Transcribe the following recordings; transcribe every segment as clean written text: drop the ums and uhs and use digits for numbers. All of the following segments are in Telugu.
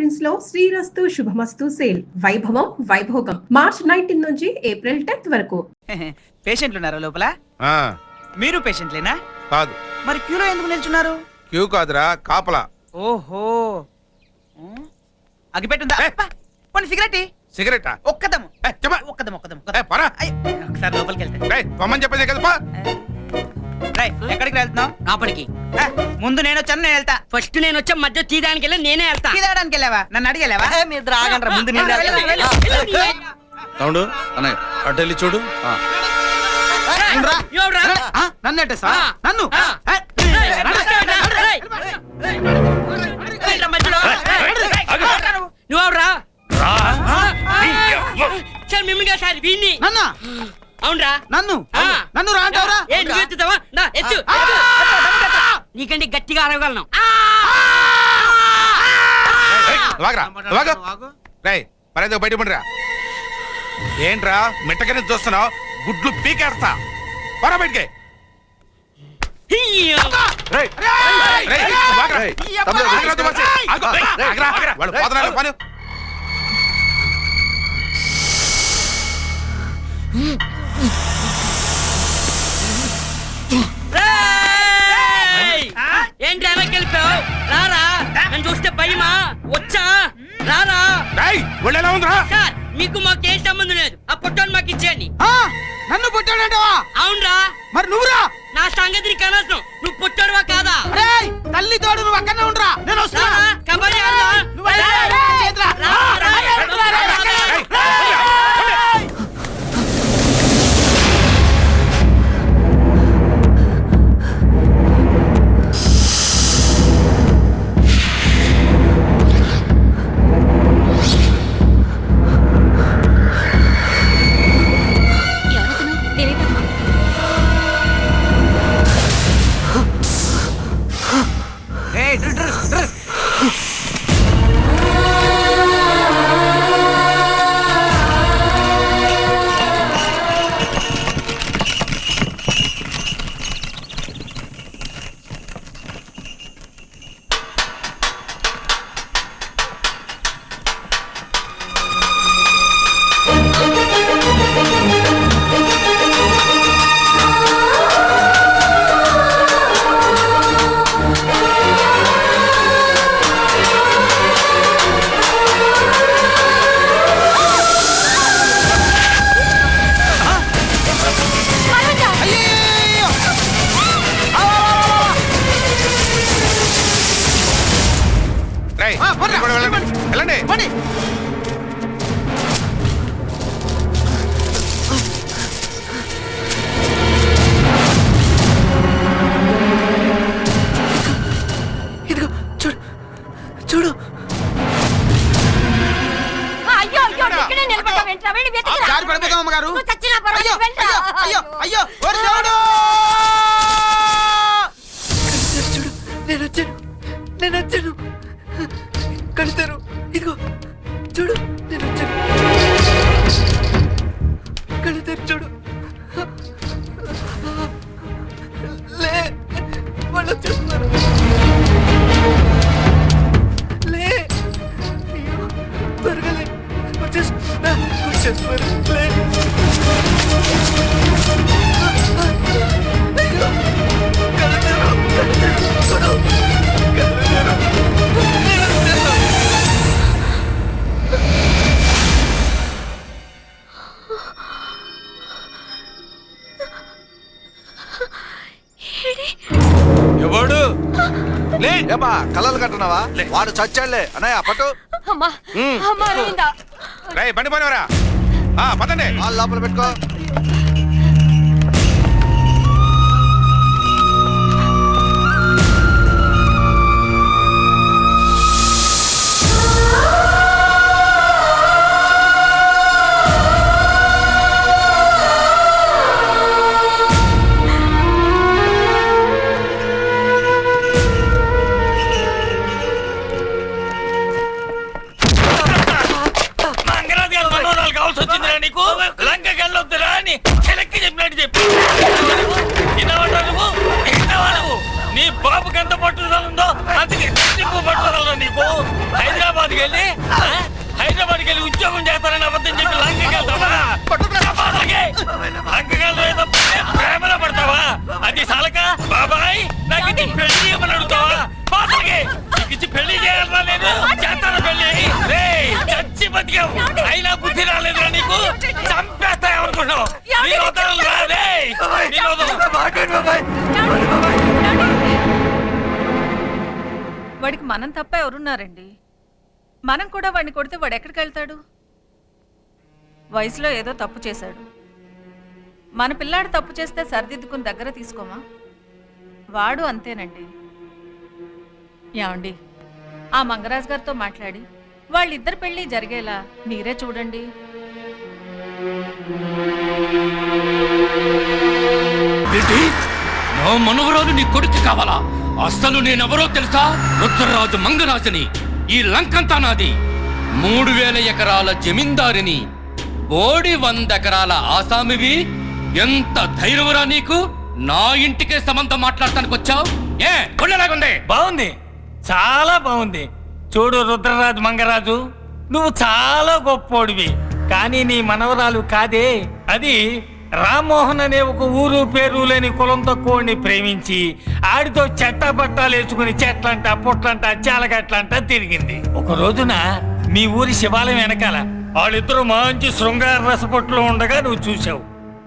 ప్రిన్స్ లో శ్రీరస్తు శుభమస్తు సేల్ వైభవం వైభోగం మార్చ్ 19 నుంచి ఏప్రిల్ 10th వరకు. పేషెంట్లు ఉన్నారా లోపల? మీరు పేషెంట్లేనా? కాదు. మరి క్యూలో ఎందుకు నిల్చున్నారు? క్యూ కాదురా, కాపలా. ఓహో, అగిపెట్టుందా? పోనీ సిగరెట్. సిగరెటా? ఒక్కదమ్ము ఒక్కదమ్ము ఒక్కదమ్ము. ఒకసారి లోపలికి వెళ్తే పొమ్మని చెప్పేదే కదా. ఎక్కడికి వెళ్తున్నావు? లోపలికి. ముందు నేను వచ్చాను, నేను వెళ్తా. ఫస్ట్ నేను వచ్చా, మధ్య తీయడానికి వెళ్ళి నేనే వెళ్తా. తీయడానికి వెళ్ళావా? నన్ను అడిగేలేవా? మీరు రాగండ్రా, ముందు నేను తమ్ముడు అన్నయ్య అటు వెళ్ళి చూడు. నన్ను నన్ను నువ్వురా సార్, మిమ్మల్ని సార్ వీణ్ణి. అవునరా, నన్ను నన్ను రాంటావరా? ఎత్తుతావా? ఎత్తు. నీకంటే గట్టిగా అరవగలను. మరేదో బయట పడిరా. ఏంట్రా మిట్టకని చూస్తున్నావు? గుడ్లు పీకేస్తా. పరా బయటికి. వాడు పోతున్నాడు పని. ఏంటి వెనక్కి వెళ్ళిపోయావు? రారా, నన్ను చూస్తే భయమా? వచ్చా రారా. సార్, మీకు మాకేం సంబంధం లేదు. ఆ పొట్టాను మాకు ఇచ్చేయండి. నన్ను పుట్టాడంటావా? అవునరా. మరి నువ్వురా? నా సంగతిని కనవసరం. నువ్వు పుట్టాడువా కాదా? తల్లి తోడు నువ్వు అక్కడనే ఉండరా. నేను కబడ్డీ వెళ్ళండి. ఇదిగో చూడు చూడు. పడిపోతాం అమ్మగారు. అయ్యో అయ్యో చూడు. నేను వచ్చాను కడతారు. ఇదిగో చూడు, నేను వచ్చాను. కడతారు చూడు. లే, వాళ్ళు వచ్చేస్తున్నారు. లే, అయ్యో త్వరగా లే, వచ్చేస్తున్నారు. లే, అయ్యో కడతారు చూడు. ఎవడు ఏమా కలలు కట్టనావా? వాడు చచ్చాడులే అన్నయ్య పట్టు. బండి పోనివరా. పదండి. వాళ్ళ లోపల పెట్టుకో. నీకు లంకకి వెళ్ళొద్దురా అని చెలక్కి చెప్పినట్టు చెప్పి నీ బాబుకి ఎంత పట్టుదల ఉందో అందుకే పట్టుదల నీకు. హైదరాబాద్ హైదరాబాద్కి వెళ్ళి ఉద్యోగం చేస్తారని అబద్ధం చెప్పి లంకకి వెళ్తావా? లంకకి వెళ్తావా? ప్రేమలో పడతావా? అది సాలక బాబాయ్ నాకు ఇది పెళ్లి చేయమని అడుగుతావా? పాతలకి నీకు ఇచ్చి పెళ్లి చేయాలన్నా లేదు చేస్తాను పెళ్లి. రేయ్ చచ్చి బతికావు అయినా బుద్ధి రాలేదురా నీకు. చంపేస్తాయనుకున్నావు. నీ వదలు రా రేయ్. నీ వదలు. వాడికి మనం తప్ప ఎవరున్నారండి? మనం కూడా వాడిని కొడితే వాడు ఎక్కడికి వెళ్తాడు? వయసులో ఏదో తప్పు చేశాడు. మన పిల్లాడు తప్పు చేస్తే సరిదిద్దుకుని దగ్గర తీసుకోమా? వాడు అంతేనండి. ఏమండి, ఆ మంగరాజు గారితో మాట్లాడి వాళ్ళిద్దరి పెళ్లి జరిగేలా మీరే చూడండి. నా మనవరాలు నీ కొడుకు కావాలా? అసలు నేనెవరో తెలుసా? రుద్రరాజు మంగరాజుని. ఈ లంకంతా నాది. 3000 ఎకరాల జమీందారిని. ఓడి 100 ఎకరాల ఆసామివి. ఎంత ధైర్యమరా నీకు? నా ఇంటికే సంబంధం మాట్లాడటానికి వచ్చావు? ఏ ఒళ్ళలాగుంది? బాగుంది, చాలా బాగుంది. చూడు రుద్రరాజు మంగరాజు, నువ్వు చాలా గొప్పోడివి. కానీ నీ మనవరాలు కాదే. అది రామ్మోహన్ అనే ఒక ఊరు పేరు లేని కులం తక్కువని ప్రేమించి ఆడితో చెట్ట పట్టాలు వేసుకుని చెట్లంట పుట్లంట చాలగట్లంట తిరిగింది. ఒక రోజున మీ ఊరి శివాలయం వెనకాల వాళ్ళిద్దరూ మంచి శృంగార రసపొట్టులో ఉండగా నువ్వు చూసావు.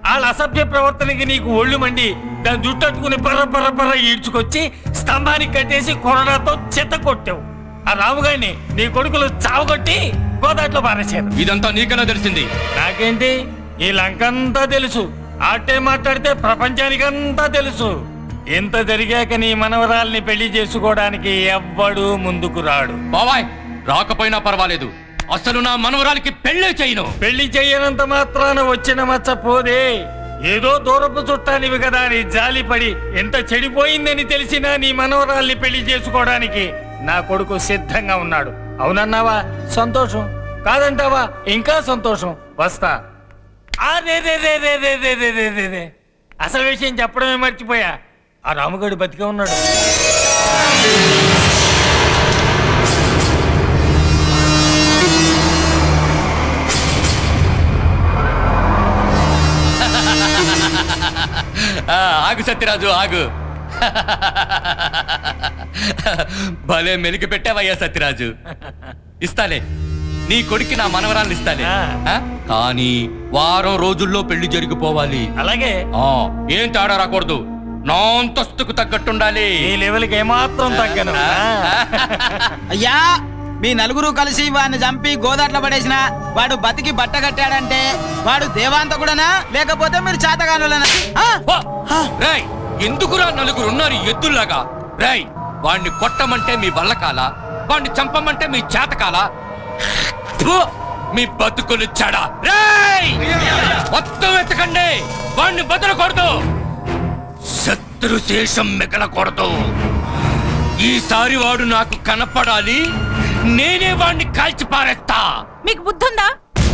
వాళ్ళ అసభ్య ప్రవర్తనకి నీకు ఒళ్ళు మండి దాన్ని జుట్టట్టుకుని బర్ర ఈడ్చుకొచ్చి స్తంభానికి కట్టేసి కొరడాతో చెత్త కొట్టావు. ఆ రాముగారిని నీ కొడుకులు చావగొట్టి గోదాట్లో పారేశారు. ఇదంతా నీకన్నా తెలిసింది? నాకేంటి, ఈ లంకంతా తెలుసు. ఆటే మాట్లాడితే ప్రపంచానికంతా తెలుసు. ఎంత జరిగాక నీ మనవరాల్ని పెళ్లి చేసుకోవడానికి ఎవ్వడు ముందుకు రాడు. బాబాయ్, రాకపోయినా పర్వాలేదు. అసలు నా మనవరాలికి పెళ్లి చేయను. పెళ్లి చెయ్యనంత మాత్రాన వచ్చిన మచ్చ పోదే. ఏదో దూరపు చుట్టానివి కదా అని జాలిపడి ఎంత చెడిపోయిందని తెలిసినా నీ మనవరాల్ని పెళ్లి చేసుకోవడానికి నా కొడుకు సిద్ధంగా ఉన్నాడు. అవునన్నావా? సంతోషం. కాదంటావా? ఇంకా సంతోషం. వస్తా. అసలు విషయం చెప్పడమే మర్చిపోయా. ఆ రాముగాడు బతికే ఉన్నాడు. ఆగు సత్యరాజు, ఆగు. భలే మెలికి పెట్టావయ్యా సత్యరాజు. ఇస్తాలే, నీ కొడుక్కి నా మనవరాన్ని ఇస్తాలే. కానీ వారం రోజుల్లో పెళ్లి జరిగిపోవాలి. అలాగే. ఏం తేడా రాకూడదు. నా అంతస్తుకు తగ్గట్టుండాలి. ఈ లెవెల్కి ఏమాత్రం తగ్గను. అయ్యా, మీ నలుగురు కలిసి వాడిని చంపి గోదాట్లో పడేసిన వాడు బతికి బట్ట కట్టాడంటే వాడు దేవాంతకుడనా లేకపోతే మీరు చేతగానులనా? రేయ్, ఎందుకురా నలుగురు ఉన్నారు ఎద్దుల్లాగా? రేయ్, వాణ్ణి కొట్టమంటే మీ వల్లకాల, వాణ్ణి చంపమంటే మీ చేతకాల. మీ బతుకులు చెడ. రేయ్, మొత్తం వెతకండి. వాణ్ణి బతలకూడదు. శత్రు శేషం మిగలకూడదు. ఈసారి వాడు నాకు కనపడాలి. నేనే వాడిని కాల్చి పారేస్తా. మీకు బుద్ధుందా?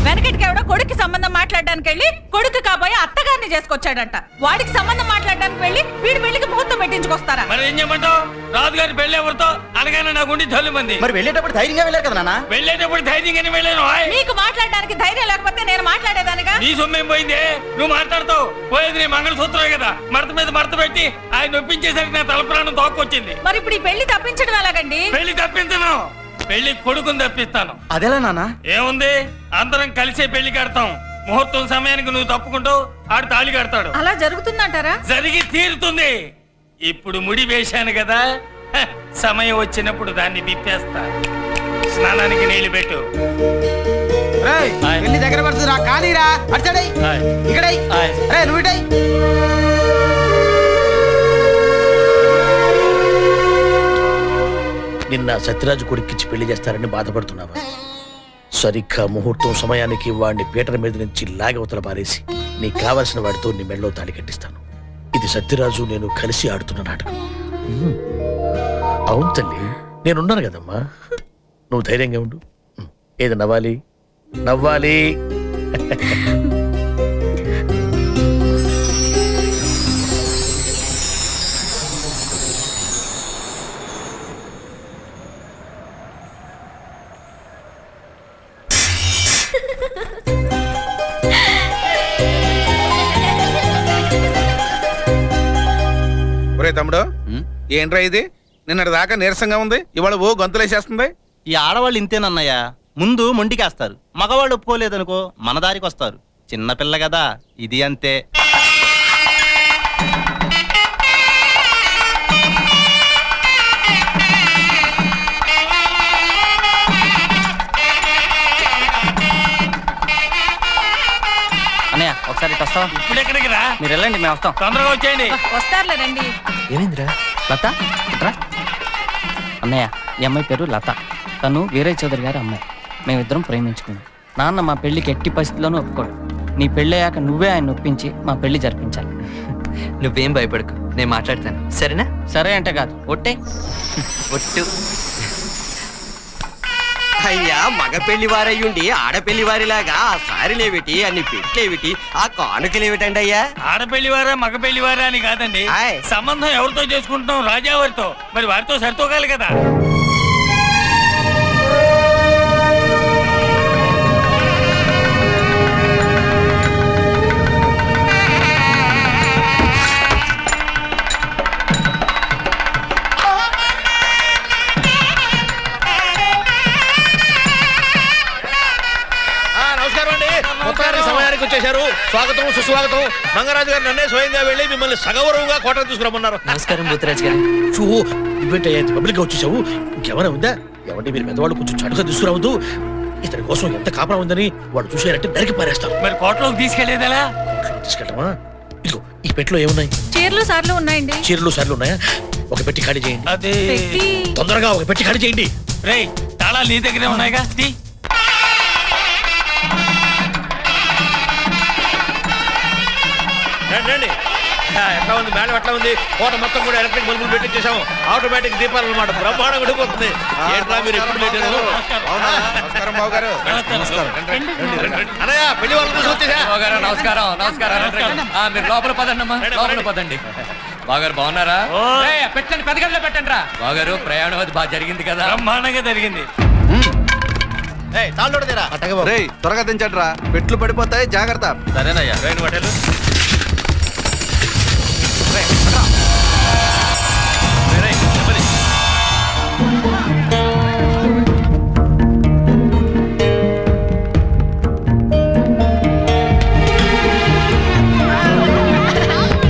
వెనకటికి ఎవడో కొడుకు సంబంధం మాట్లాడడానికి వెళ్ళి కొడుకు కాబోయే అత్తగారిని చేసుకొచ్చాడంట. వాడికి సంబంధం మాట్లాడడానికి వెళ్ళి వీడి పెళ్లికి ముహూర్తం పెట్టించుకొస్తారా? మరి ఏం చేయమంటావు? రాజుగారి పెళ్లి ఎవరితో అనగానే నా గుండె జల్లు మంది. మరి వెళ్ళేటప్పుడు ధైర్యంగా వెళ్ళారు కదా నాన్న. వెళ్ళేటప్పుడు ధైర్యంగానే వెళ్ళాను. మీకు మాట్లాడడానికి ధైర్యం లేకపోతే నేను మాట్లాడేదానిగా. నీ సొమ్మేం పోయిందే? నువ్వు మాట్లాడతావు. పోయేది నీ మంగళసూత్రమే కదా. మడత మీద మడత పెట్టి ఆయన ఒప్పించేసరికి నా తల ప్రాణం తోక్కొచ్చింది. మరి ఇప్పుడు ఈ పెళ్లి తప్పించడం ఎలాగండి? పెళ్లి తప్పించను, పెళ్లి కొడుకుని తప్పిస్తాను. అదేలా నాన్న? ఏముంది, అందరం కలిసే పెళ్లి కడతాం. ముహూర్తం సమయానికి నువ్వు తప్పుకుంటావు, ఆడు తాళి కడతాడు. అలా జరుగుతుందంటారా? జరిగి తీరుతుంది. ఇప్పుడు ముడి వేశాను కదా, సమయం వచ్చినప్పుడు దాన్ని విప్పేస్తా. స్నానానికి నీళ్లు పెట్టు. పెళ్లి దగ్గర పడుతుందిరా. కానీరా, అడ్చడై ఇక్కడై. నువ్వు ఇటై. నిన్న సత్యరాజు కొడుక్కిచ్చి పెళ్లి చేస్తారని బాధపడుతున్నావా? సరిగ్గా ముహూర్తం సమయానికి వాడిని పీటల మీద నుంచి లాగవతల పారేసి నీకు కావలసిన వాడితో నీ మెడలో తాళి కట్టిస్తాను. ఇది సత్యరాజు నేను కలిసి ఆడుతున్న నాటకం. అవును తల్లి, నేనున్నాను కదమ్మా. నువ్వు ధైర్యంగా ఉండు. ఏది నవ్వాలి నవ్వాలి. ఒరే తమ్ముడు, ఏంట్రా ఇది? నిన్నటి దాకా నీరసంగా ఉంది, ఇవాళ ఓ గొంతులేసేస్తుంది. ఈ ఆడవాళ్ళు ఇంతేనన్నయ్య, ముందు మొండికేస్తారు, మగవాళ్ళు ఒప్పుకోలేదనుకో మన దారికి వస్తారు. చిన్నపిల్ల కదా, ఇది అంతే. అన్నయ్య ఒకసారి ఇటు వస్తావా? ఇప్పుడు ఎక్కడికి రా, మీరు వెళ్ళండి, మేము వస్తాం. తొందరగా వచ్చేయండి. వస్తారులే రండి. ఏమైందిరా? లత ఇట్రా. అన్నయ్య, ఈ అమ్మాయి పేరు లత, తను వీరయ్య చౌదరి గారి అమ్మాయి. మేమిద్దరం ప్రేమించుకున్నాం. నాన్న మా పెళ్లికి ఎట్టి పరిస్థితుల్లోనూ ఒప్పుకోడు. నీ పెళ్ళయ్యాక నువ్వే ఆయన ఒప్పించి మా పెళ్లి జరిపించాలి. నువ్వేం భయపడకు, నేను మాట్లాడతాను, సరేనా? సరే అంటే కాదు, ఒట్టే. ఒట్టు. అయ్యా, మగ పెళ్లి వారయ్యుండి ఆడపెళ్లి వారిలాగా ఆ సారీలేమిటి, అన్ని పెట్లేమిటి, ఆ కానుకలేమిటండి అయ్యా? ఆడపెళ్లి వారా మగ పెళ్లి వారా అని కాదండి, ఆయ్. సంబంధం ఎవరితో చేసుకుంటున్నాం? రాజావారితో. మరి వారితో సరితూగాలి కదా. నమస్కారం అండి. మొత్తానికి సమయానికి వచ్చేశారు. స్వాగతం సుస్వాగతం. మంగరాజు గారు నన్నే స్వయంగా వెళ్ళి మిమ్మల్ని సగౌరవంగా కోట తీసుకురమ్మన్నారు. నమస్కారం బూతురాజు గారు. పబ్లిక్ గా వచ్చేసావు, ఇంకెవరైనా ఉందా? ఏమంటే మీరు పెద్దవాళ్ళు కొంచెం చడుగా తీసుకురావద్దు. ఇతని కోసం ఎంత కాపురం ఉందని వాడు చూసారంటే నరికి పారేస్తాం. మరి కోటలోకి తీసుకెళ్లేదలా? తీసుకెళ్ళమా? ఇదిగో ఈ పెట్లో ఏమున్నాయి? చీరలు సార్లు ఉన్నాయండి. చీరలు సార్లు ఉన్నాయా? ఒక పెట్టి ఖాళీ చేయండి. అది పెట్టి తొందరగా ఒక పెట్టి ఖాళీ చేయండి. రేయ్, తాళాలు నీ దగ్గరే ఉన్నాయిగా, తీ. రండి. ఎట్లా ఉంది మేడం? ఎట్లా ఉంది? కోట మొత్తం కూడా ఎలక్ట్రిక్ బల్బులు పెట్టించేసాము. ఆటోమేటిక్ దీపాలు అన్నమాట. బ్రహ్మాండంగా ఉడిపోతుంది. ఏంట్రా మీరు ఎప్పుడు లేట్ అయ్యారు? నమస్కారం బాబు గారు. అన్నయ్య, పెళ్లి వాళ్ళు తీసుకొచ్చేసా. నమస్కారం నమస్కారం. మీరు లోపల పదండి అమ్మా, లోపల పదండి. బాగారు బాగున్నారా? పెట్టండి, పెద్దగడ్డలో పెట్టండి రా. బాగారు, ప్రయాణం అది బాగా జరిగింది కదా? బ్రహ్మాండంగా జరిగింది. రేయ్, త్వరగా దించండి రా, పెట్లు పడిపోతాయి, జాగ్రత్త. సరేనయ్యా. రైలు పట్టేలు.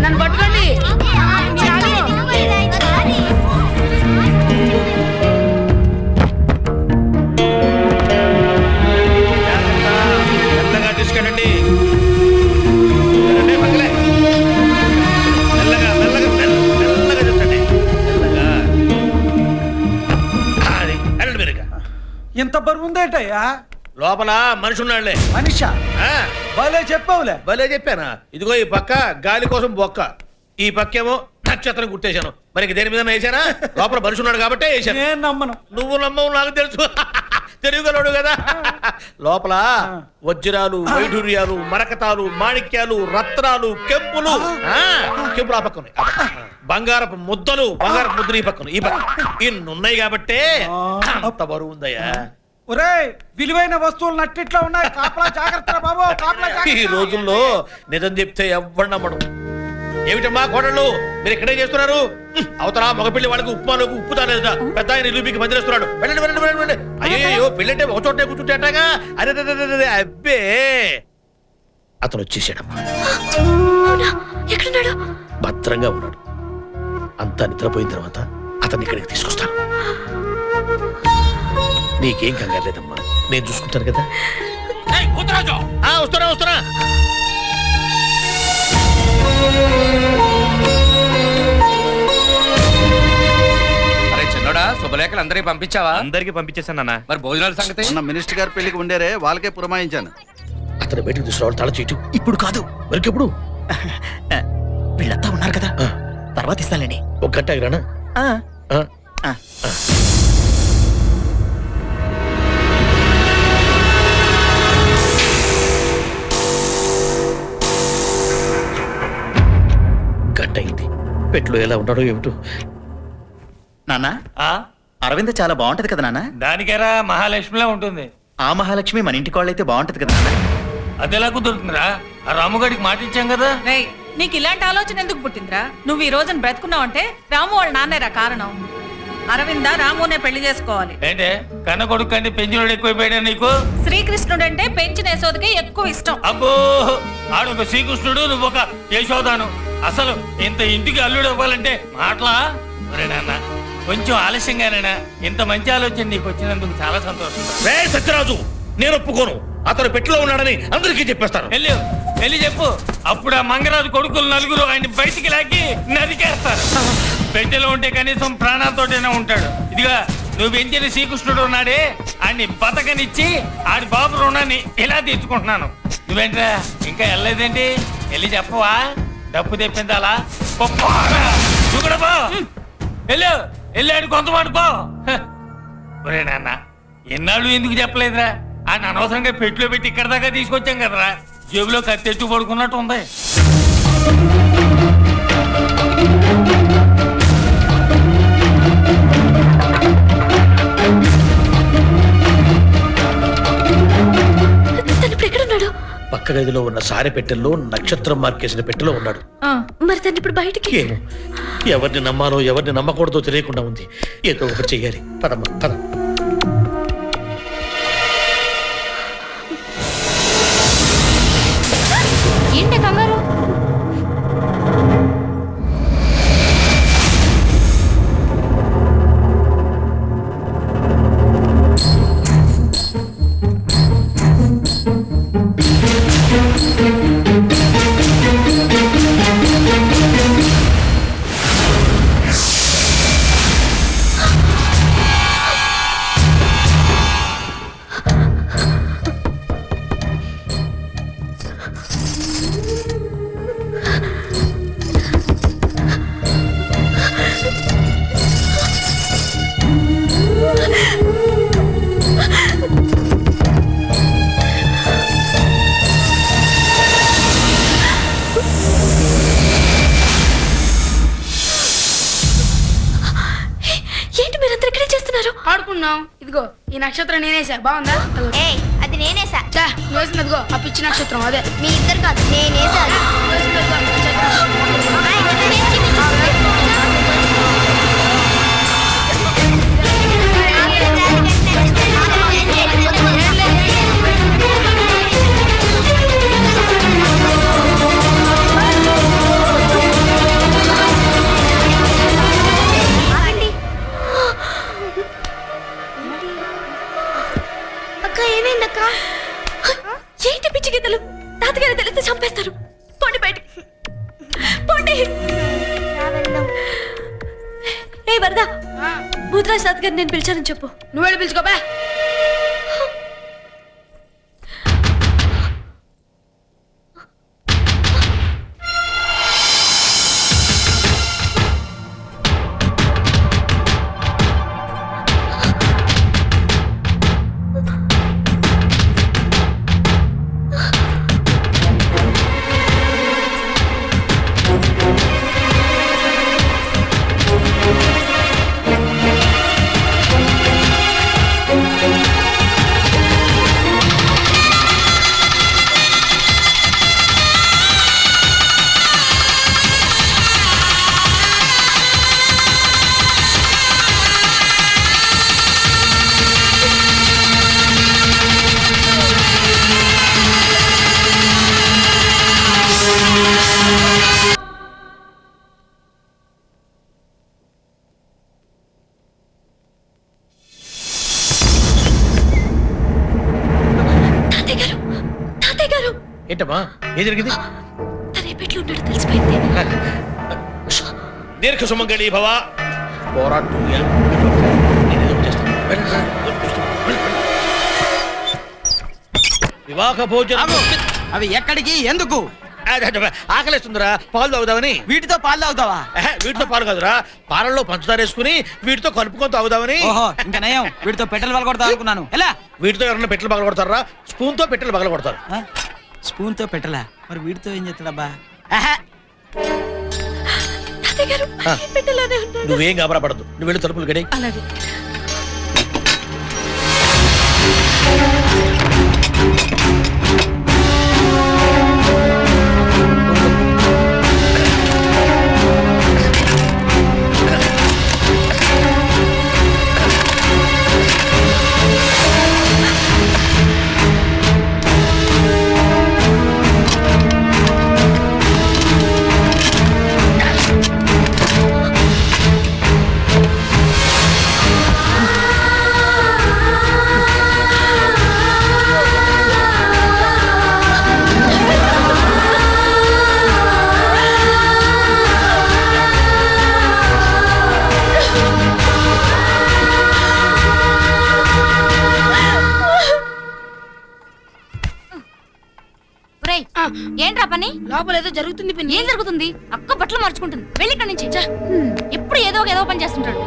నన్ను పట్టుకోండి. మెల్లగా తీసుకెళ్ళండి. రండి, పక్కలే. మెల్లగా మెల్లగా మెల్లగా తెచ్చండి. మెల్లగా. అది, వెళ్ళండి మీరుగా. ఇంత బరువు ఉందేటయ్యా? లోపల మనిషి ఉన్నాడులే. మనిషా? ఆ, భలే చెప్పావులే. భలే చెప్పానా? ఇదిగో ఈ పక్క గాలి కోసం బొక్క, ఈ పక్కేమో నక్షత్రం గుర్తేశాను. మరి దేని మీద వేసానా? లోపల మనిషి ఉన్నాడు కాబట్టి వేసాను. నేను నమ్మను. నువ్వు నమ్మవు, నాకు తెలుసు. తెలుగులోడు కదా. లోపల వజ్రాలు, వైఢూర్యాలు, మరకతాలు, మాణిక్యాలు, రత్నాలు, కెంపులు. కెంపులు ఆ పక్క ఉన్నాయి. ఆ పక్క. బంగారపు ముద్దలు, బంగారపు ముద్దలు ఈ పక్కన, ఈ పక్క. ఇన్నున్నాయి కాబట్టే అంత బరువు ఉందయ్యా. ఒరేయ్, విలువైన వస్తువులు నట్టిట్లో ఉన్నాయి. కాపలా జాగ్రత్త బాబు, కాపలా ఈ జాగ్రత్త. రోజుల్లో నిజం చెప్తే ఎవ్వడు నమ్మడు. ఏమిటమ్మా కోడళ్ళు, మీరు ఇక్కడే చేస్తున్నారు? అవతల మగపిల్లి వాళ్ళకి ఉప్మాలోకి ఉప్పు తానేదా? పెద్ద ఆయన ఇల్లు మీకు మందిరేస్తున్నాడు. వెళ్ళండి వెళ్ళండి వెళ్ళండి. అయ్యో, పెళ్ళంటే ఒక చోటే కూర్చుంటే అట్టాగా. అరే అబ్బే, అతను వచ్చేసాడమ్మా. భద్రంగా ఉన్నాడు. అంతా నిద్రపోయిన తర్వాత అతన్ని ఇక్కడికి తీసుకొస్తాను. నీకేం కంగారు లేదమ్మా, నేను చూసుకుంటాను కదా. వస్తున్నా వస్తున్నా. అరే చిన్నోడా, శుభలేఖలు అందరికి పంపించావా? అందరికి పంపించేసాను. మరి భోజనాల సంగతి? మొన్న మినిస్టర్ గారి పెళ్లికి ఉండేరే, వాళ్ళకే పురమాయించాను. అతను బయటకు తీసుకురావాలి. తాళ చేయటం ఇప్పుడు కాదు, మరికెప్పుడు? వీళ్ళంతా ఉన్నారు కదా, తర్వాత ఇస్తానండి. ఒక గంట ఆగిరానా? గంట అయింది. పెట్లో ఎలా ఉన్నాడో ఏమిటో. నాన్న, ఆ? అరవింద్ చాలా బాగుంటది కదా నాన్న? దానికేరా మహాలక్ష్మిలా ఉంటుంది. ఆ మహాలక్ష్మి మన ఇంటి కోళ్ళైతే బాగుంటది కదా నాన్న. అది ఎలా కుదురుతుందిరా? ఆ రాముగాడికి మాట ఇచ్చాం కదా. రేయ్, నీకు ఇలాంటి ఆలోచన ఎందుకు పుట్టిందిరా? నువ్వు ఈ రోజున బ్రతుకున్నావంటే రాము వాళ్ళ నాన్నేరా కారణం. అరవింద రామునే పెళ్లి చేసుకోవాలి. ఏంటే కన్న కొడుకు కంటే పెంచినోడు ఎక్కువైపోయాడా నీకు? శ్రీకృష్ణుడు అంటే పెంచిన యశోదకి ఎక్కువ ఇష్టం. అబ్బో, ఆడొక శ్రీకృష్ణుడు, నువ్వు ఒక యశోదాను. అసలు ఇంత ఇంటికి అల్లుడు అవ్వాలంటే మాటలా? ఒరే నాన్న, కొంచెం ఆలస్యంగానైనా ఇంత మంచి ఆలోచన నీకు వచ్చినందుకు చాలా సంతోషం. రే సత్యరాజు, నేను ఒప్పుకోను. అతను పెట్టిలో ఉన్నాడని అందరికీ చెప్పేస్తాను. వెళ్ళి చెప్పు. అప్పుడు ఆ మంగరాజు కొడుకులు నలుగురు ఆయన బయటికి లాగి నరికేస్తారు. పెట్టెలో ఉంటే కనీసం ప్రాణాలతోటైనా ఉంటాడు. ఇదిగా నువ్వు పెంచిన శ్రీకృష్ణుడు ఉన్నాడే, ఆయన్ని బతకనిచ్చి ఆడి బాబు రుణాన్ని ఇలా తీర్చుకుంటున్నాను. నువ్వేంట్రా ఇంకా వెళ్ళలేదేంటి? వెళ్ళి చెప్పవా? డబ్బు తెప్పించాలా? నువ్వు కూడా పో. వెళ్ళాడు కొంత పడుకో. ఒరే నాన్న, ఎన్నాళ్ళు ఎందుకు చెప్పలేదురా? ఆయన అనవసరంగా పెట్టులో పెట్టి ఇక్కడ దాకా తీసుకొచ్చాం కదరా. జేబులో కత్తెట్టు పడుకున్నట్టు ఉంది. పక్క గదిలో ఉన్న సారె పెట్టెల్లో నక్షత్రం మార్కేసిన పెట్టెలో ఉన్నాడు. మరి తను ఇప్పుడు బయటికి ఏమో, ఎవరిని నమ్మాలో ఎవరిని నమ్మకూడదో తెలియకుండా ఉంది. ఏదో ఒకటి చెయ్యాలి. పదమ్మా పద. ఏంటి కంగారు? ఆడుకున్నాం. ఇదిగో ఈ నక్షత్రం నేనేసా, బాగుందా? అది నేనేసా. వేసింది అదిగో ఆ పిచ్చి నక్షత్రం. అదే మీ ఇద్దరు కాదు, నేనేసా. ఏంటి పిచ్చి గీతలు? తాతగారు తెలిస్తే చంపేస్తారు. పోండి బయటికి, పోండి. ఏ వరద, భూతరాజ్ తాతగారు నేను పిలిచానని చెప్పు. నువ్వెళ్ళి పిలుచుకోబా. ఏంటమ్మా, ఏం జరిగింది? తనే పెట్లు ఉన్నాడు తెలిసిపోయింది. దీర్ఘ సుమంగళి భవ. పోరాటం వివాహ భోజనం. అవి ఎక్కడికి, ఎందుకు? ఆకలిస్తుందిరా, పాలు తాగుదామని. వీటితో పాలు తాగుతావా? వీటితో పాలు కాదురా, పాలల్లో పంచదార వేసుకుని వీటితో కలుపుకొని తాగుదామని. ఓహో, ఇంకా నయం. వీటితో పెట్టెలు పగలగొడతా అనుకున్నాను. ఎలా? వీటితో ఎవరన్నా పెట్టెలు పగల కొడతారా? స్పూన్ తో పెట్టెలు పగల కొడతారు. స్పూన్ తో పెట్టలా? మరి వీటితో ఏం చేస్తాడబ్బా? నువ్వేం గాబరా పడద్దు, నువ్వు వెళ్ళి తలుపులు గడి. అలాగే. ఏంట్రా పని? లోపల ఏదో జరుగుతుంది పిన్ని. ఏం జరుగుతుంది? అక్క బట్టలు మార్చుకుంటుంది. వెళ్ళి ఇక్కడి నుంచి. ఎప్పుడు ఏదో పని చేస్తుంటాడు.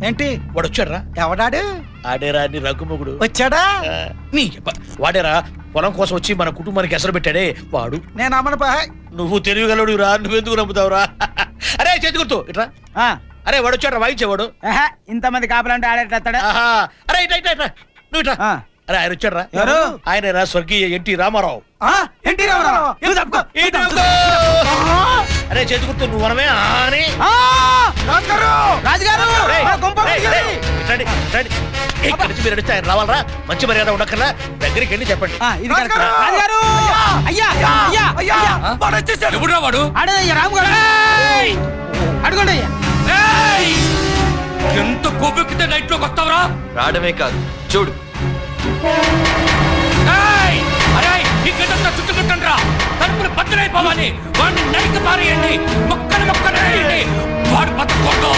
ఏంటి వాడు వచ్చాడ్రా. ఎవడాడు? ఆడేరా నీ రఘుముగుడు వచ్చాడా? నీ వాడేరా పొలం కోసం వచ్చి మన కుటుంబానికి ఎసరు పెట్టాడే వాడు. నేను అమ్మను బా. నువ్వు తెలియగలడు రా, నువ్వెందుకు నమ్ముతావురా? అరే చేతి గుర్తు ఇట్రా. అరే వాడు వచ్చాడు వాయించేవాడు. ఇంతమంది కాపలంటే ఆడేటస్తాడా? అరే ఇట్లా ఇట్లా ఇట్లా నువ్వు ఇట్లా. అరే ఆయన వచ్చాడ్రా. ఎవరు? ఆయన రా స్వర్గీయ ఎన్టీ రామారావు. ఎన్టీ రామారావు. అరే చేతి గుర్తు నువ్వు మనమే అని. రాజుగారు ఇక్కడ నుంచి మీరు నడిస్తే ఆయన రావాలరా. మంచి మర్యాద ఉండక్కర్లా, దగ్గరికి వెళ్ళి చెప్పండి. ఎవడురా వాడు? అడుగుండి. ఎంత కోపెక్కితే నైట్ లోకి వస్తావరా? రావడమే కాదు చూడు. చుట్టుకుంటుండ్రా తలుపులు బద్దలైపోవాలి. వాడిని నరికి పారేయండి, మొక్కలు వేయండి. వాడు బతకూడదు.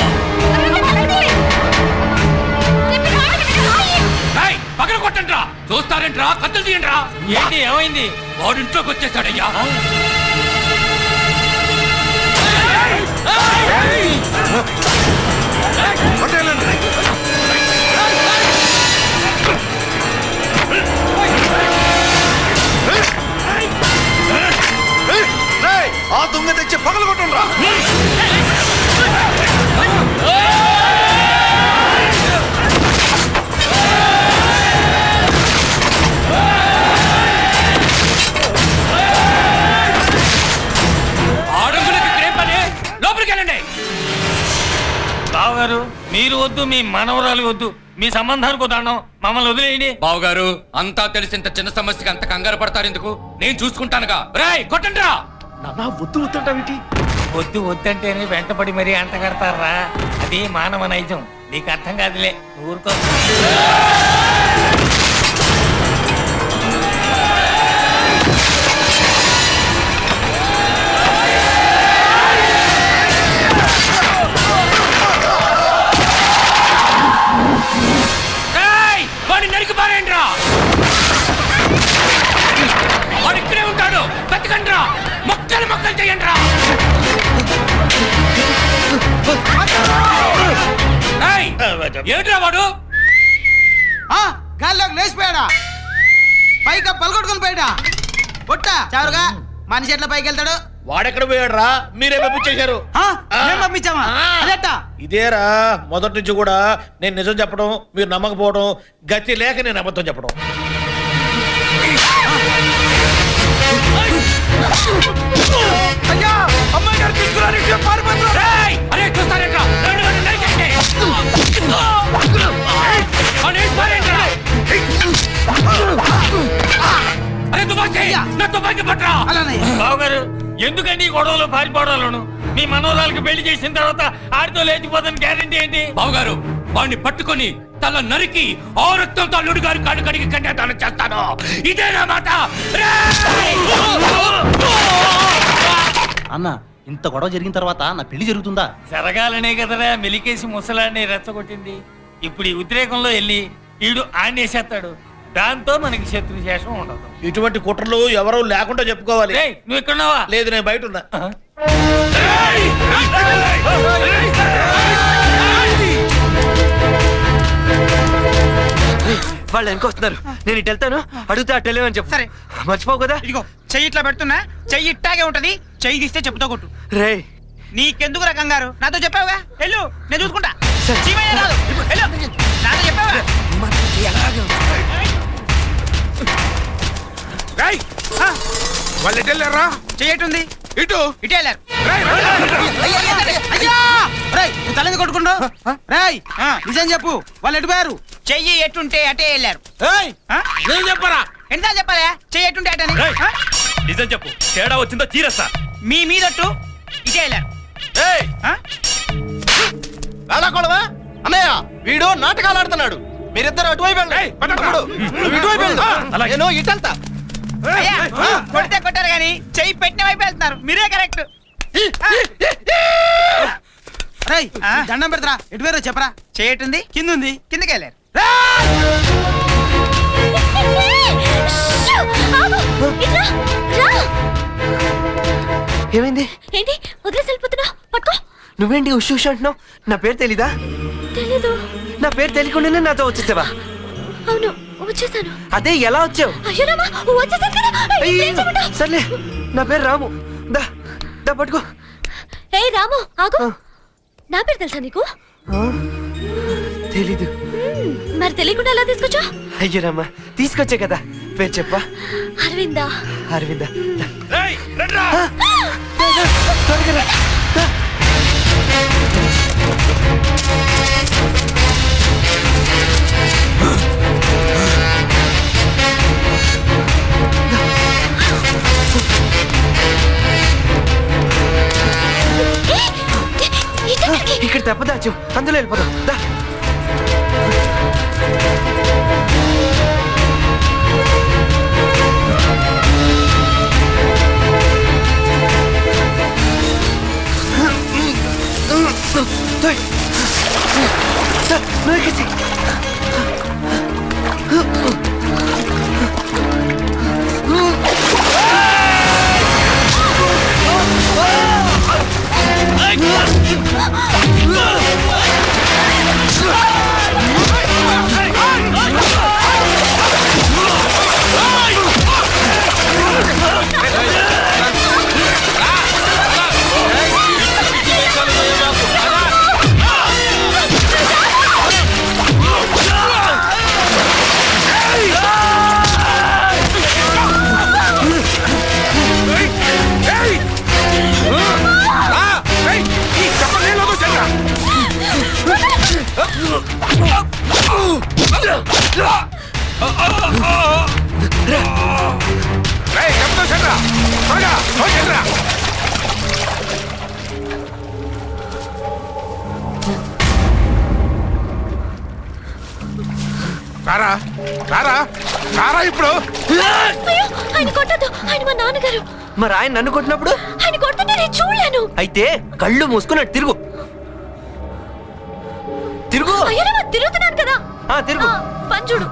పగల కొట్టండ్రా. చూస్తారేంట్రా? కత్తులు తీయండిరా. ఏంటి ఏమైంది? వాడు ఇంట్లోకి వచ్చేసాడయ్యా. ఆ దొంగ తెచ్చి పగలు కొట్టుండ్రా. ఆడంగులకి ఇక్కడేం పని? లోపలికి వెళ్ళండి. బావగారు మీరు వద్దు, మీ మనవరాలు వద్దు, మీ సంబంధానికి వద్దాం, మమ్మల్ని వదిలేయండి. బావగారు అంతా తెలిసి ఇంత చిన్న సమస్యకి అంత కంగారు పడతారు ఎందుకు? నేను చూసుకుంటానుగా. రేయ్ కొట్టండ్రా. వద్దు వద్దంటావేంటి? వద్దు వద్దంటేనే వెంటపడి మరీ అంట కడతారా. అది మానవ నైజం. నీకు అర్థం కాదులే, ఊరుకో. వాడిని నరికి పారేయండిరా. వాడు ఇక్కడే ఉంటాడు, బతకండ్రా. మొక్కలు చేయండిరా. ఏమిట్రా వాడు? గాల్లోకి లేచిపోయాడా? పైగా పలగొట్టుకుని పోయాడా? పొట్ట చారుగా మనిషి ఎట్లా పైకి వెళ్తాడు? వాడెక్కడ పోయాడు రా? మీరే పంపించేశారు. పంపించామా? అదెట్టా? ఇదేరా మొదటి నుంచి కూడా నేను నిజం చెప్పడం, మీరు నమ్మకపోవడం, గతి లేక నేను అబద్ధం చెప్పడం. అయ్యా అమ్మాయి గారు తీసుకురాని చూస్తారేంట్రా? బావగారు ఎందుకండి గొడవలు పారిపోవడాలను? మీ మనోరాలకు పెళ్లి చేసిన తర్వాత ఆడితో లేచిపోతాను గ్యారంటీ ఏంటి? బావగారు వాడిని పట్టుకొని తల నరికి ఆ రక్తంతో అల్లుడు గారి కాడు కడిగి కన్యాదానం చేస్తాను. ఇదేనా మాట? అన్న ఇంత గొడవ జరిగిన తర్వాత నా పెళ్లి జరుగుతుందా? జరగాలనే కదరా మెలికేసి ముసలాన్ని రెచ్చగొట్టింది. ఇప్పుడు ఈ ఉద్రేకంలో వెళ్ళి ఈడు ఆడేసేస్తాడు. దాంతో మనకి శత్రుశేషం ఉండదు. ఇటువంటి కుట్రలు ఎవరూ లేకుండా చెప్పుకోవాలి. ఏయ్, నువ్వు ఇక్కడున్నావా? లేదు, నేను బయట ఉన్నా. వాళ్ళు వెనకొస్తున్నారు. నేను ఇటు వెళ్తాను, అడుగుతా అటు వెళ్ళమని చెప్పు. సరే, మర్చిపోవు కదా. ఇదిగో చెయ్యి ఇట్లా పెడుతున్నా, చెయ్యి ఇట్టాగే ఉంటది. చెయ్యి తీస్తే చెప్పుతో కొట్టు. రే, నీకెందుకు రకంగారు? నాతో చెప్పావుగా, వెళ్ళు, నేను చూసుకుంటా. చీమయ్య రాదు, వెళ్ళు, నాతో చెప్పావుగా. ఆ, వాళ్ళు ఎటు వెళ్ళారా? చెయ్యటుంది ఇటు ఇటే వెళ్ళారు. అయ్యా! రేయ్, నువ్వు తలని కొట్టుకుంటావు. రేయ్, నిజం చెప్పు, వాళ్ళు ఎటు పోయారు? చెయ్యి ఎటుంటే అటే వెళ్ళారు. నేను చెప్పరా? ఎంత చెప్పాలా? చెయ్యి ఎటుంటే అటని. నిజం చెప్పు, తేడా వచ్చిందో తీరస్తా. మీ మీదట్టు ఇటే వెళ్ళారు. వెళ్ళకూడవా అన్నయ్య? వీడు నాటకాలు ఆడుతున్నాడు. మీరిద్దరు అటువైపు నేను ఇటు వెళ్తా. అయ్యా, కొడితే కొట్టారు కానీ చెయ్యి పెట్టిన వైపు వెళ్తున్నారు. మీరే కరెక్ట్. రేయ్, దండం పెడతారా? ఎటు వేరో చెప్పరా? చేయటుంది కింద ఉంది, కిందకి వెళ్ళారు. ఏమైంది? ఏంటి వదిలేసి వెళ్ళిపోతున్నా? పట్టుకో. నువ్వేంటి ఉష్ అంటున్నావు? నా పేరు తెలీదా? తెలీదు. నా పేరు తెలియకుండానే నాతో వచ్చేసావా? అవును, వచ్చేసాను. అదే ఎలా వచ్చావు? అయ్యో రామా, వచ్చేసాను కదా. సర్లే, నా పేరు రాము. దా దా పట్టుకో. ఏ రాము, ఆగు. నా పేరు తెలుసా నీకు? తెలీదు. మరి తెలియకుండా ఎలా తీసుకొచ్చా? అయ్యో రామా, తీసుకొచ్చే కదా. పేరు చెప్పా. అరవిందా. అరవిందా. ఇక్కడ తప్పదాచు, అందులో వెళ్ళిపోదాం. దా. రారా రారా రారా ఇప్పుడు. ఆయన కొట్టద్దు, ఆయన మా నాన్నగారు. మరి ఆయన నన్ను కొట్టినప్పుడు? ఆయన కొడుతుంటే నేను చూడలేను. అయితే కళ్ళు మూసుకున్నట్టు తిరుగు. తిరుగు. తిరుగుతున్నాను కదా. తిరుగు. పని చూడు.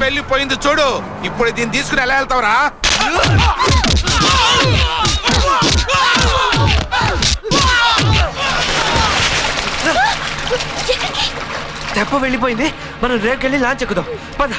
వెళ్ళిపోయింది చూడు. ఇప్పుడు దీన్ని తీసుకుని ఎలా వెళ్తావురా? తెప్ప వెళ్ళిపోయింది. మనం రేకెళ్ళి లాంచ్ ఎక్కుదాం. పద.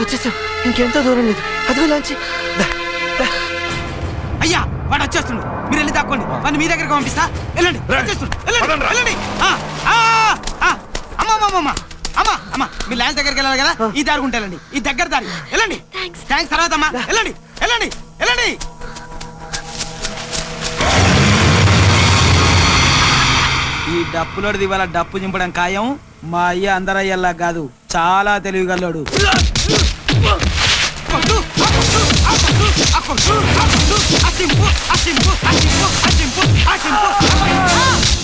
వచ్చేసాం, ఇంకెంతో దూరం లేదు. అదిగో లాంచి. అయ్యా వాడు వచ్చేస్తుండు, మీరు వెళ్ళి దాక్కోండి, వాడిని మీ దగ్గరకు పంపిస్తా. వెళ్ళండి, వచ్చేస్తుండు, వెళ్ళండి, వెళ్ళండి. అమ్మా అమ్మా మీ ల్యాండ్ దగ్గరికి వెళ్ళాలి కదా, ఈ దారి ఉంటే వెళ్ళండి, ఈ దగ్గర దారి వెళ్ళండి. థ్యాంక్స్ తర్వాత అమ్మా, వెళ్ళండి వెళ్ళండి వెళ్ళండి. ఈ డప్పులోడిది ఇవాళ డప్పు చింపడం ఖాయం. మా అయ్య అందరయ్యల్లా కాదు, చాలా తెలివిగల్లోడు.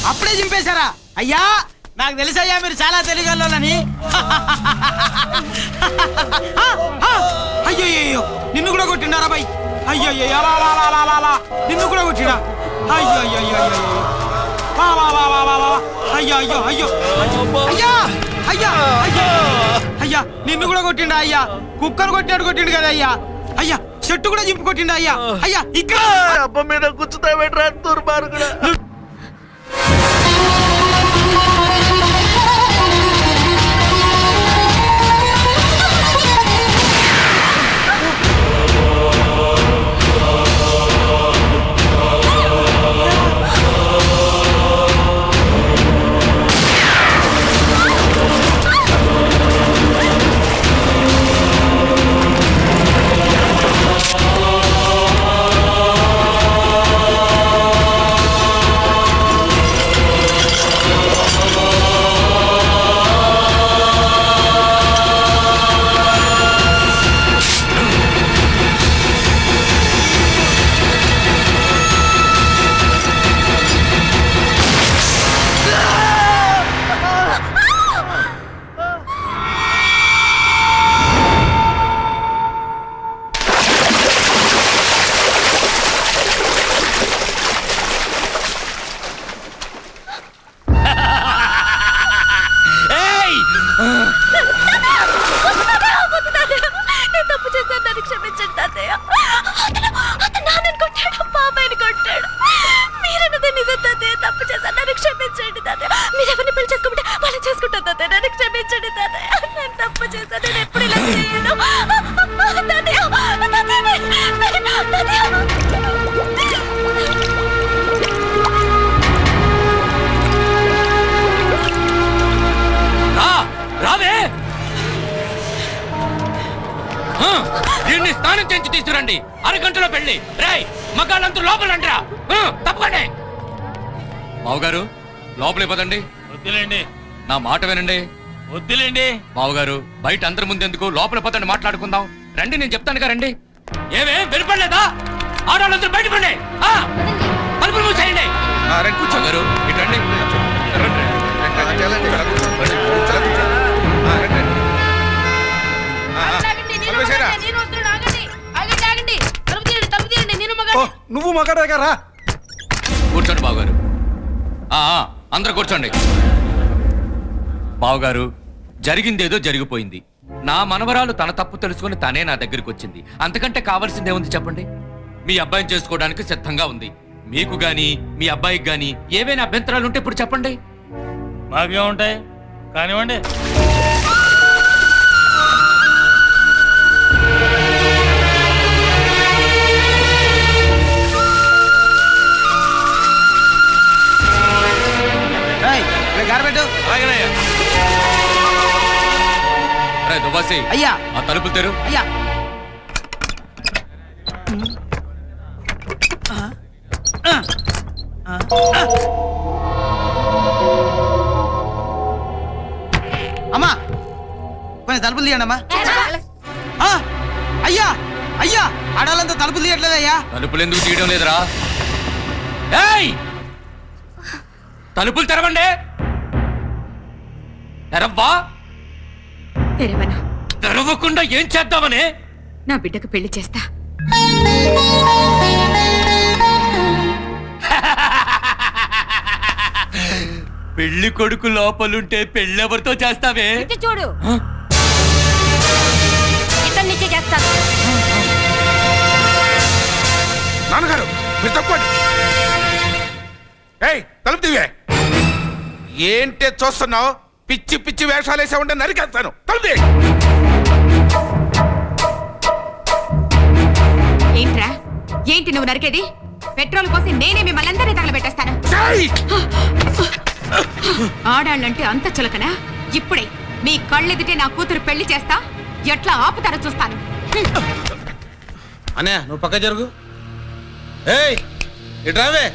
అప్పుడే చింపేశారా అయ్యా? నాకు తెలుసయ్యా మీరు చాలా తెలివిగల్లోని. అయ్యో నిన్ను కూడా కొట్టిండారా బాయ్? అయ్యో నిన్ను కూడా కొట్టినా? అయ్యో అయ్యో అయ్యో అయ్యో అయ్యా అయ్యా అయ్యా అయ్యా నిన్ను కూడా కొట్టిండా అయ్యా? కుక్కను కొట్టినాడు కొట్టిండు కదా అయ్యా? అయ్యా చెట్టు కూడా చింపు కొట్టిండా అయ్యా? అయ్యా ఇక్కడ అబ్బ మీద కూర్చుతా పెట్టరా దుర్మార్గుడా. దీన్ని స్నానం చేయించి తీసుకురండి. అరగంటలో పెళ్లి. రేయ్ మగాళ్ళంతా లోపల రండిరా. తప్పకండి. మావుగారు లోపలికి పదండి. వద్దులేండి, నా మాట వినండి. వద్దులేండి. మావుగారు బయట అందరి ముందెందుకు, లోపల పదండి, మాట్లాడుకుందాం. రండి, నేను చెప్తాను రండి. ఏమే వినపడలేదా? ఆడవాళ్ళందరూ బయట పండి. తలుపులు మూసేయండి. కూర్చోగారు ఇటు రండి. నువ్వు మగాడగారా? కూర్చోండి బావగారు. అందరూ కూర్చోండి. బావగారు జరిగిందేదో జరిగిపోయింది. నా మనవరాలు తన తప్పు తెలుసుకుని తనే నా దగ్గరికి వచ్చింది. అంతకంటే కావాల్సిందేముంది చెప్పండి? మీ అబ్బాయిని చేసుకోవడానికి సిద్ధంగా ఉంది. మీకు గాని మీ అబ్బాయికి గాని ఏవైనా అభ్యంతరాలు ఉంటే ఇప్పుడు చెప్పండి. మాకేముంటాయి, కానివ్వండి. అయ్యా ఆ తలుపులు తెరు. అయ్యా అమ్మా కొంచెం తలుపులు తీయండి అమ్మా. అయ్యా అయ్యా ఆడాలంతా తలుపులు తీయట్లేదయ్యా. తలుపులు ఎందుకు తీయడం లేదురా? తలుపులు తెరవండి. తెరవ్వా. తెరవను. తెరవకుండా ఏం చేద్దామని? నా బిడ్డకు పెళ్లి చేస్తా. పెళ్లి కొడుకు లోపలుంటే పెళ్ళెవరితో చేస్తావే? చూడు, ఇతని నుంచే చేస్తాను. నాన్నగారు మీరు తప్పండి. తలుపు తీవే. ఏంటే చూస్తున్నావు? పిచ్చి పిచ్చి వేషాలు వేసా ఉంటే నరికేస్తాను. తలుపు ఏంటి నువ్వు నరికేది? పెట్రోల్ పోసి నేనే మిమ్మల్ని అందరినీ తగలబెట్టేస్తాను. ఆడాళ్ళంటే అంత చులకనా? ఇప్పుడే మీ కళ్ళెదిటే నా కూతురు పెళ్లి చేస్తా, ఎట్లా ఆపుతారో చూస్తాను. అన్నయ్య నువ్వు పక్క జరుగు. ఏయ్ ఇట్రావే,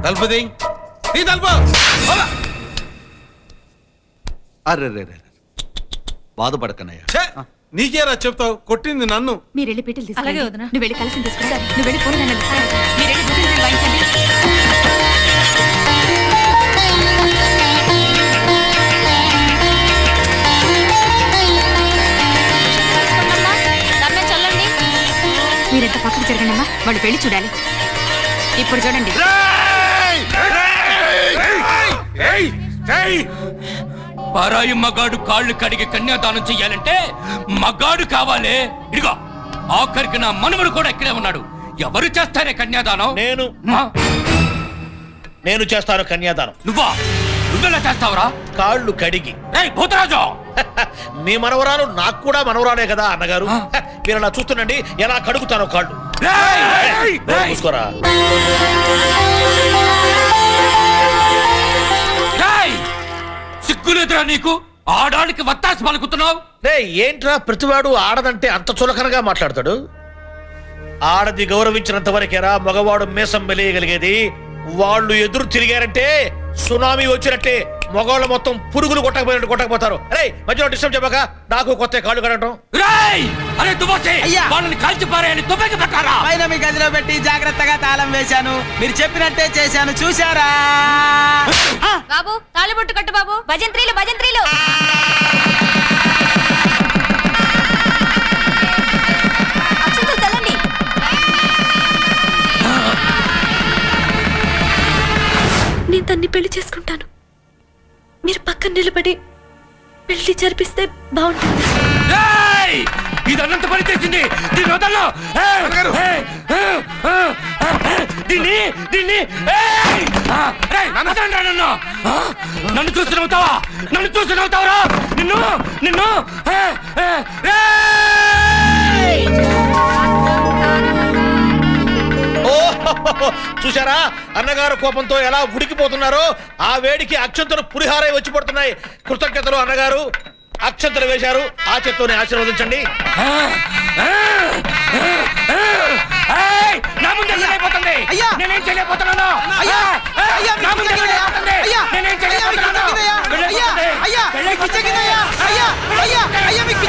తలుపు దియ్. తీ తలుపు. అరే రే రే బాధపడకనయ్యా. నీకేరా చెప్తావు, కొట్టింది నన్ను. మీరు వెళ్ళి పీటలు తీసుకురండి. నువ్వు వెళ్ళి కలిసి తీసుకురా. నువ్వు వెళ్ళి పూలదండలు తీసుకురా. మీరు వెళ్ళి భోజనం వాయించండి. మీరంతా పక్కకు జరగండి అమ్మా, వాళ్ళు పెళ్లి చూడాలి. ఇప్పుడు చూడండి. పరాయి మగాడు కాళ్ళు కడిగి కన్యాదానం చెయ్యాలంటే మగాడు కావాలి. ఇదిగో ఆఖరికి నా మనవడు కూడా ఇక్కడే ఉన్నాడు. ఎవరు చేస్తారే కన్యాదానం? నేను చేస్తాను కన్యాదానం. నువ్వెలా చేస్తావురా? కాళ్ళు కడిగి. భూతరాజు, మీ మనవరాలు నాకు కూడా మనవరాలే కదా అన్నగారు. మీరు అలా చూస్తుండండి ఎలా కడుగుతానో కాళ్ళు. చూసుకోరా. సిగ్గులేదురా నీకు? ఆడాళ్ళకి వత్తాసి పలుకుతున్నావు. ఏంట్రా ప్రతివాడు ఆడదంటే అంత చులకనగా మాట్లాడతాడు? ఆడది గౌరవించినంత వరకేరా మగవాడు మీసం మెలియగలిగేది. వాళ్ళు ఎదురు తిరిగారంటే సునామీ వచ్చినట్టే మగవాళ్ళు మొత్తం పురుగులు కొట్టకపోతారు. అరే మధ్యలో డిస్టర్బ్ చెప్పక నాకు కొత్త కాళ్ళు కడగటం. వాళ్ళని కాల్చి పారేయని తుపాకి పెట్టారా? పైన మీ గదిలో పెట్టి జాగ్రత్తగా తాళం వేశాను. మీరు చెప్పినట్టే చేశాను, చూశారా? బాబు తాళిబొట్టు కట్టు బాబు. భజంత్రీలు భజంత్రీలు. నేను తన్ని పెళ్లి చేసుకుంటాను. మీరు పక్కన నిలబడి పెళ్లి జరిపిస్తే బాగుంటుంది. ఇది అన్నంత పని చేసింది. దీన్ని వదలను. నన్ను చూసి నవ్వుతావా? నన్ను చూసి నవ్వుతావరా? నిన్ను చూసారా అన్నగారు కోపంతో ఎలా ఉడికిపోతున్నారో? ఆ వేడికి అక్షంతలు పులిహారై వచ్చి పడుతున్నాయి. కృతజ్ఞతలు అన్నగారు. అక్షంతలు వేశారు, ఆ చేత్తోనే ఆశీర్వదించండి.